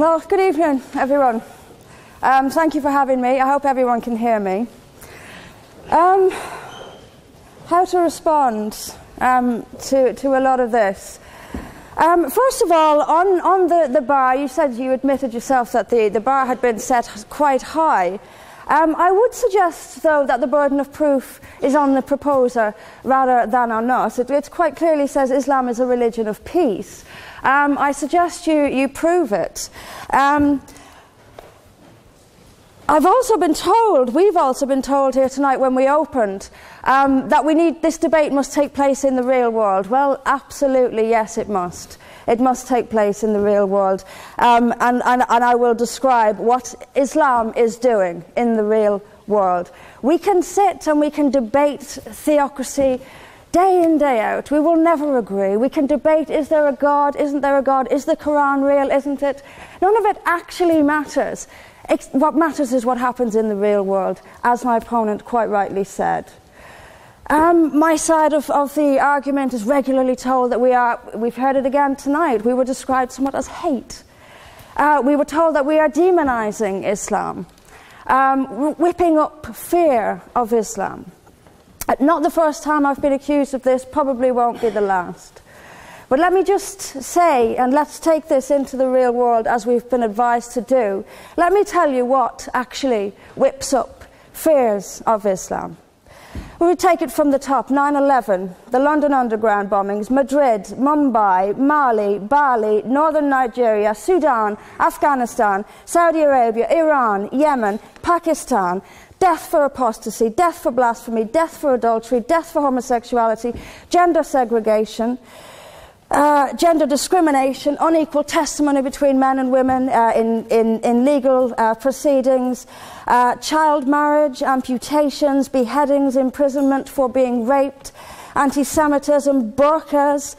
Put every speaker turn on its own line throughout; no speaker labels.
Well, good evening, everyone. Thank you for having me. I hope everyone can hear me. How to respond to a lot of this? First of all, on the bar, you said you admitted yourself that the bar had been set quite high. I would suggest, though, that the burden of proof is on the proposer rather than on us. It quite clearly says Islam is a religion of peace. I suggest you prove it. We've also been told here tonight when we opened, that this debate must take place in the real world. Well, absolutely, yes, it must. It must take place in the real world. And I will describe what Islam is doing in the real world. We can sit and we can debate theocracy day in, day out. We will never agree. We can debate, is there a God, isn't there a God, is the Quran real, isn't it? None of it actually matters. What matters is what happens in the real world, as my opponent quite rightly said. My side of the argument is regularly told that we've heard it again tonight, we were described somewhat as hate. We were told that we are demonizing Islam, whipping up fear of Islam. Not the first time I've been accused of this, probably won't be the last. But let me just say, and let's take this into the real world as we've been advised to do, let me tell you what actually whips up fears of Islam. We would take it from the top: 9/11, the London Underground bombings, Madrid, Mumbai, Mali, Bali, northern Nigeria, Sudan, Afghanistan, Saudi Arabia, Iran, Yemen, Pakistan, death for apostasy, death for blasphemy, death for adultery, death for homosexuality, gender segregation, gender discrimination, unequal testimony between men and women in legal proceedings, child marriage, amputations, beheadings, imprisonment for being raped, anti-Semitism, burqas,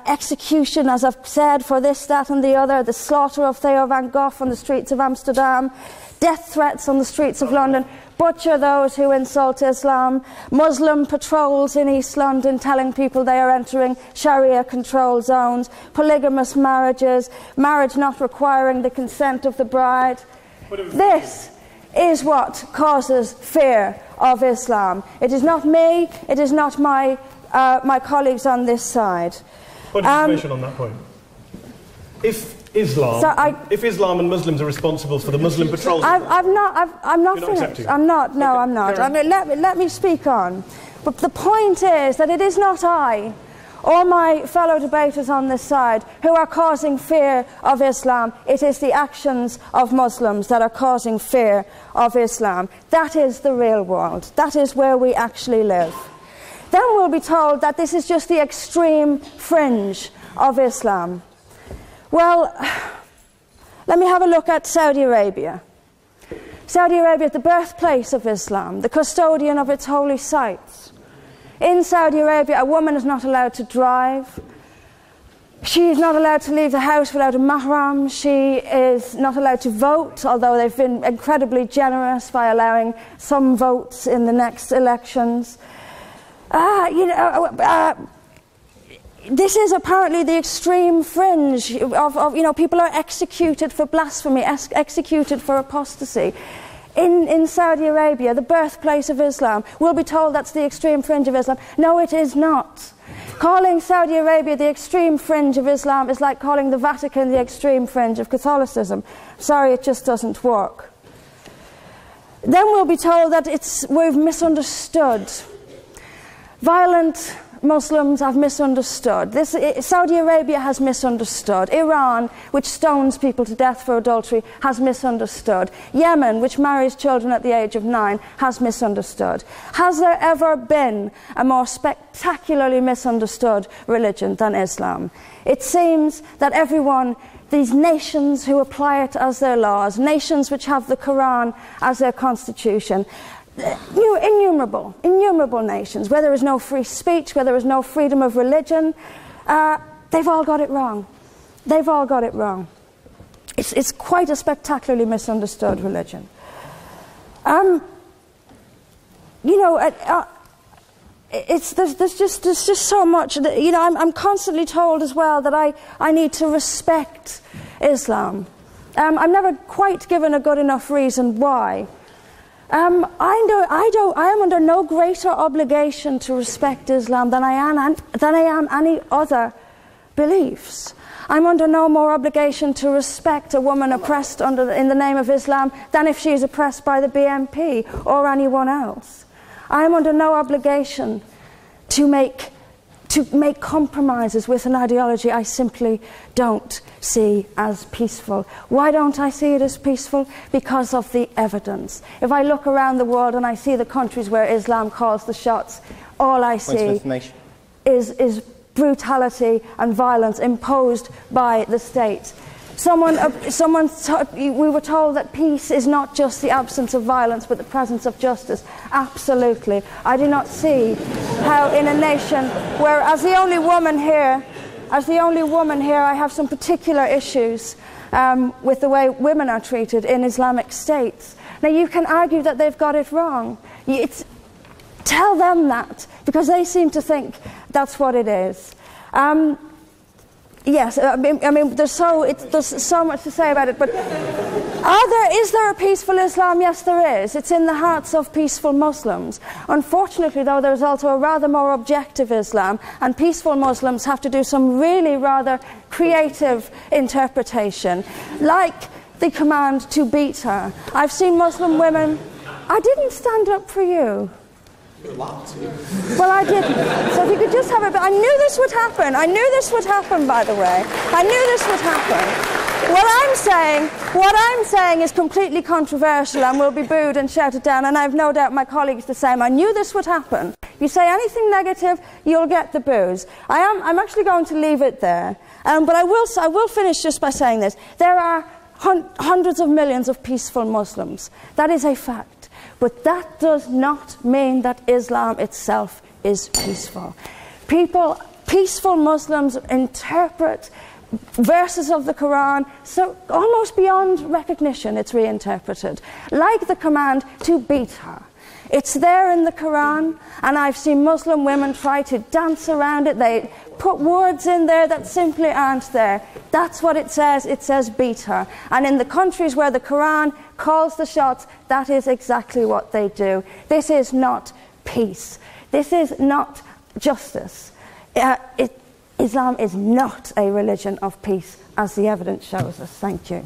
execution, as I've said, for this, that and the other, the slaughter of Theo van Gogh on the streets of Amsterdam, death threats on the streets of London, butcher those who insult Islam, Muslim patrols in East London telling people they are entering Sharia-controlled zones, polygamous marriages, marriage not requiring the consent of the bride. This is what causes fear of Islam. It is not me, it is not my colleagues on this side.
What information on that point? If Islam and Muslims are responsible for the Muslim patrols,
I'm not finished. I'm not. No, I'm not. I mean, let me speak on. But the point is that it is not I or my fellow debaters on this side who are causing fear of Islam. It is the actions of Muslims that are causing fear of Islam. That is the real world. That is where we actually live. Then we'll be told that this is just the extreme fringe of Islam. Well, let me have a look at Saudi Arabia. Saudi Arabia is the birthplace of Islam, the custodian of its holy sites. In Saudi Arabia, a woman is not allowed to drive. She is not allowed to leave the house without a mahram. She is not allowed to vote, although they've been incredibly generous by allowing some votes in the next elections. This is apparently the extreme fringe of people are executed for blasphemy, executed for apostasy. In Saudi Arabia, the birthplace of Islam, we'll be told that's the extreme fringe of Islam. No, it is not. Calling Saudi Arabia the extreme fringe of Islam is like calling the Vatican the extreme fringe of Catholicism. Sorry, it just doesn't work. Then we'll be told that we've misunderstood. Violent Muslims have misunderstood. Saudi Arabia has misunderstood. Iran, which stones people to death for adultery, has misunderstood. Yemen, which marries children at the age of 9, has misunderstood. Has there ever been a more spectacularly misunderstood religion than Islam? It seems that these nations who apply it as their laws, nations which have the Quran as their constitution, innumerable nations, where there is no free speech, where there is no freedom of religion, they've all got it wrong. They've all got it wrong. It's quite a spectacularly misunderstood religion. There's just so much that, I'm constantly told as well that I need to respect Islam. I'm never quite given a good enough reason why. I am under no greater obligation to respect Islam than I am any other beliefs. I'm under no more obligation to respect a woman oppressed in the name of Islam than if she is oppressed by the BNP or anyone else. I am under no obligation to make compromises with an ideology I simply don't see as peaceful. Why don't I see it as peaceful? Because of the evidence. If I look around the world and I see the countries where Islam calls the shots, all I see is brutality and violence imposed by the state. We were told that peace is not just the absence of violence but the presence of justice. Absolutely. I do not see how in a nation where, as the only woman here, I have some particular issues with the way women are treated in Islamic states. Now you can argue that they've got it wrong. Tell them that, because they seem to think that's what it is. Yes, I mean, there's so much to say about it, but is there a peaceful Islam? Yes, there is. It's in the hearts of peaceful Muslims. Unfortunately, though, there's also a rather more objective Islam, and peaceful Muslims have to do some really rather creative interpretation, like the command to beat her. I've seen Muslim women... I didn't stand up for you. Well, I didn't. So if you could just have a bit... I knew this would happen. I knew this would happen, by the way. I knew this would happen. What I'm saying is completely controversial and will be booed and shouted down, and I have no doubt my colleagues the same. I knew this would happen. You say anything negative, you'll get the boos. I'm actually going to leave it there. But I will finish just by saying this. There are hundreds of millions of peaceful Muslims. That is a fact. But that does not mean that Islam itself is peaceful. Peaceful Muslims interpret verses of the Quran so almost beyond recognition. It's reinterpreted, like the command to beat her. It's there in the Quran, and I've seen Muslim women try to dance around it. They put words in there that simply aren't there. That's what it says. It says beat her. And in the countries where the Quran calls the shots, that is exactly what they do. This is not peace. This is not justice. Islam is not a religion of peace, as the evidence shows us. Thank you.